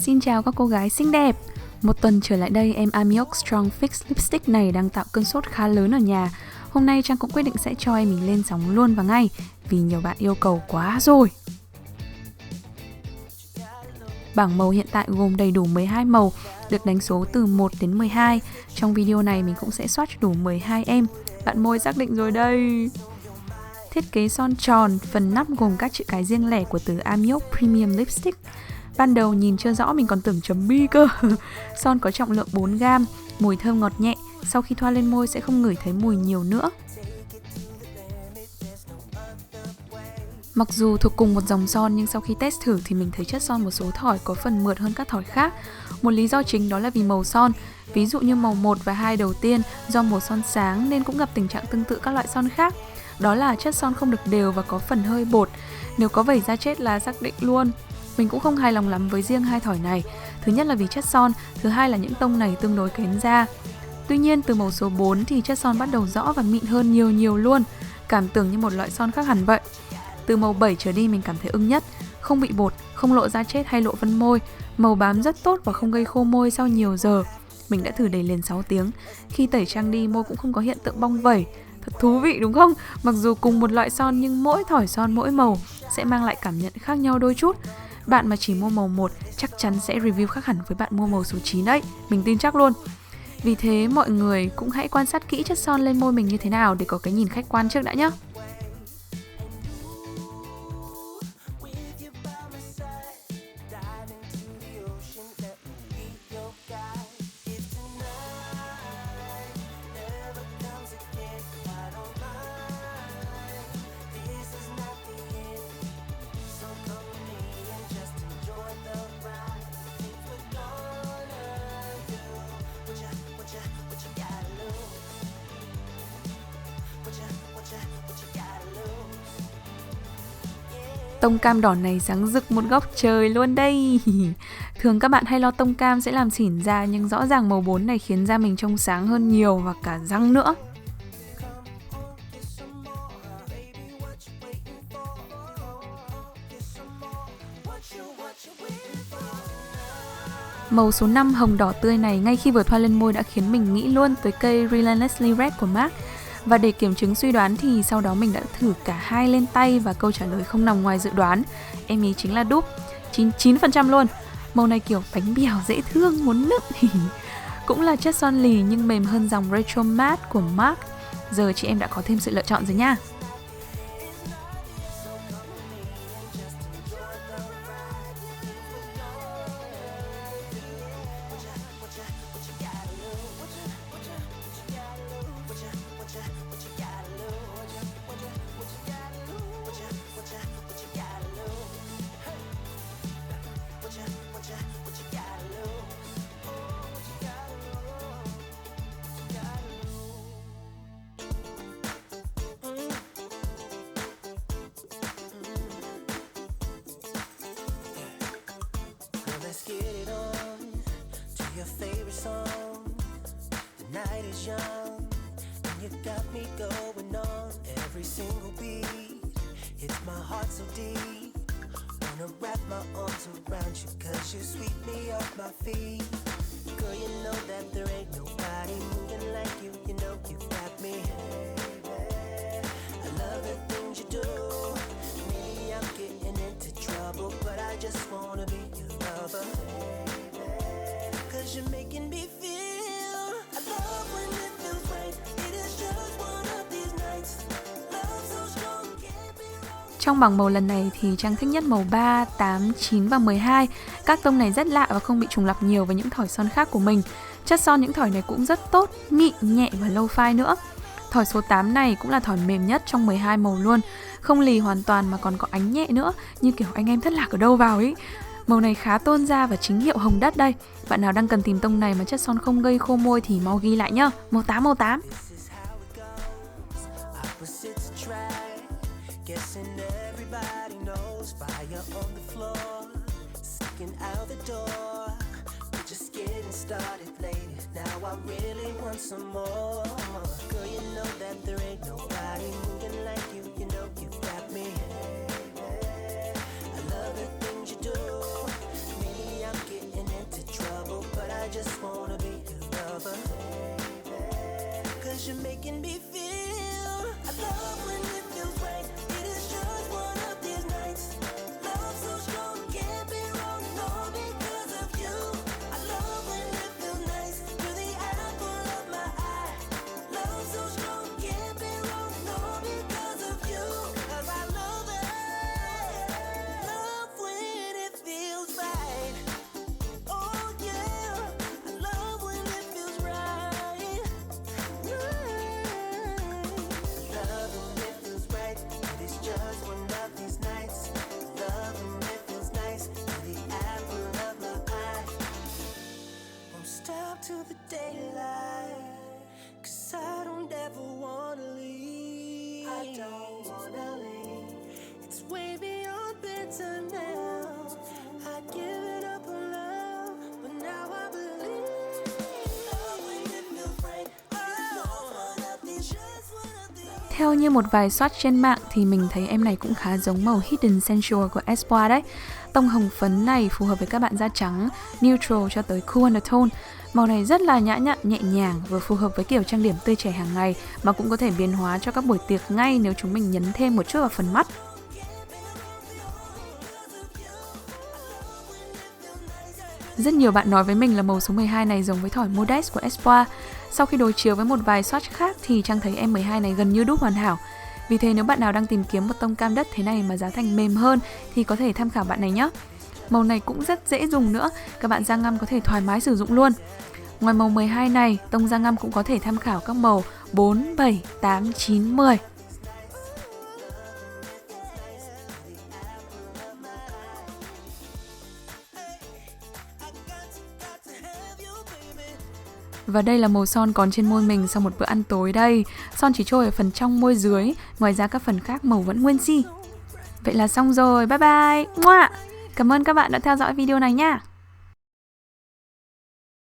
Xin chào các cô gái xinh đẹp. Một tuần trở lại đây, em Amiok Strong Fix Lipstick này đang tạo cơn sốt khá lớn ở nhà. Hôm nay Trang cũng quyết định sẽ cho em mình lên sóng luôn và ngay, vì nhiều bạn yêu cầu quá rồi. Bảng màu hiện tại gồm đầy đủ 12 màu, được đánh số từ 1 đến 12. Trong video này mình cũng sẽ swatch đủ 12 em. Bạn môi xác định rồi đây. Thiết kế son tròn, phần nắp gồm các chữ cái riêng lẻ của từ Amiok Premium Lipstick. Ban đầu nhìn chưa rõ mình còn tưởng chấm bi cơ. Son có trọng lượng 4g, mùi thơm ngọt nhẹ, sau khi thoa lên môi sẽ không ngửi thấy mùi nhiều nữa. Mặc dù thuộc cùng một dòng son nhưng sau khi test thử thì mình thấy chất son một số thỏi có phần mượt hơn các thỏi khác. Một lý do chính đó là vì màu son. Ví dụ như màu 1 và 2 đầu tiên do màu son sáng nên cũng gặp tình trạng tương tự các loại son khác. Đó là chất son không được đều và có phần hơi bột. Nếu có vẩy ra chết là xác định luôn. Mình cũng không hài lòng lắm với riêng hai thỏi này. Thứ nhất là vì chất son, thứ hai là những tông này tương đối kén da. Tuy nhiên từ màu số 4 thì chất son bắt đầu rõ và mịn hơn nhiều luôn. Cảm tưởng như một loại son khác hẳn vậy. Từ màu 7 trở đi mình cảm thấy ưng nhất. Không bị bột, không lộ da chết hay lộ vân môi. Màu bám rất tốt và không gây khô môi sau nhiều giờ. Mình đã thử đầy liền 6 tiếng. Khi tẩy trang đi môi cũng không có hiện tượng bong vẩy. Thật thú vị đúng không? Mặc dù cùng một loại son nhưng mỗi thỏi son mỗi màu sẽ mang lại cảm nhận khác nhau đôi chút. Bạn mà chỉ mua màu 1 chắc chắn sẽ review khác hẳn với bạn mua màu số 9 đấy. Mình tin chắc luôn. Vì thế mọi người cũng hãy quan sát kỹ chất son lên môi mình như thế nào để có cái nhìn khách quan trước đã nhé. Tông cam đỏ này sáng rực một góc trời luôn đây. Thường các bạn hay lo tông cam sẽ làm xỉn da, nhưng rõ ràng màu 4 này khiến da mình trông sáng hơn nhiều và cả răng nữa. Màu số 5 hồng đỏ tươi này ngay khi vừa thoa lên môi đã khiến mình nghĩ luôn tới cây Relentlessly Red của MAC. Và để kiểm chứng suy đoán thì sau đó mình đã thử cả hai lên tay và câu trả lời không nằm ngoài dự đoán. Em ý chính là dupe, 99% luôn. Màu này kiểu bánh bèo dễ thương, muốn nức. Cũng là chất son lì nhưng mềm hơn dòng Retro Matte của MAC. Giờ chị em đã có thêm sự lựa chọn rồi nha. Let's get it on to your favorite song. The night is young and you got me going on every single beat. Hits my heart so deep. Wanna wrap my arms around you 'cause you sweep me off my feet. Girl, you know that there ain't nobody moving like you. You know you got me. I love the things you do. Maybe I'm getting into trouble, but I just wanna be your lover. 'Cause you're making me feel. I love when it feels right. It is just one of these nights. Love so strong, can't be wrong. Trong bảng màu lần này thì Trang thích nhất màu 3, 8, 9 và 12. Các tông này rất lạ và không bị trùng lặp nhiều với những thỏi son khác của mình. Chất son những thỏi này cũng rất tốt, mịn, nhẹ và low phai nữa. Thỏi số 8 này cũng là thỏi mềm nhất trong 12 màu luôn. Không lì hoàn toàn mà còn có ánh nhẹ nữa, như kiểu anh em thất lạc ở đâu vào ấy. Màu này khá tôn da và chính hiệu hồng đất đây. Bạn nào đang cần tìm tông này mà chất son không gây khô môi thì mau ghi lại nhá. Màu 8, màu 8. I love the things you do. Maybe I'm getting you're making me feel. I love when it feels right. It is just one of these nights. Love so strong, can't be wrong, all because of you. I love when it feels nice. You're the apple of my eye. Love so strong, can't be wrong, all because of you. 'Cause I love it. Love when it feels right. Oh yeah, I love when it feels right. Love when it feels right. It is just one of these nights. Love when it feels nice. You're the apple of my eye. Won't stop till the daylight. 'Cause I don't ever wanna leave. I don't wanna leave. It's way beyond bitter now. I'd give it up on love, but now I believe. Love when it feels right. One of these, just one of these. Theo như một vài source trên mạng thì mình thấy em này cũng khá giống màu Hidden Sensual của Espoir đấy. Tông hồng phấn này phù hợp với các bạn da trắng, neutral cho tới cool undertone. Màu này rất là nhã nhặn, nhẹ nhàng, vừa phù hợp với kiểu trang điểm tươi trẻ hàng ngày mà cũng có thể biến hóa cho các buổi tiệc ngay nếu chúng mình nhấn thêm một chút vào phần mắt. Rất nhiều bạn nói với mình là màu số 12 này giống với thỏi Modeste của Espoir. Sau khi đối chiếu với một vài swatch khác thì Trang thấy em 12 này gần như đúc hoàn hảo. Vì thế nếu bạn nào đang tìm kiếm một tông cam đất thế này mà giá thành mềm hơn thì có thể tham khảo bạn này nhé. Màu này cũng rất dễ dùng nữa, các bạn da ngăm có thể thoải mái sử dụng luôn. Ngoài màu 12 này, tông da ngăm cũng có thể tham khảo các màu 4, 7, 8, 9, 10. Và đây là màu son còn trên môi mình sau một bữa ăn tối đây. Son chỉ trôi ở phần trong môi dưới, ngoài ra các phần khác màu vẫn nguyên si. Vậy là xong rồi, bye bye. Cảm ơn các bạn đã theo dõi video này nha.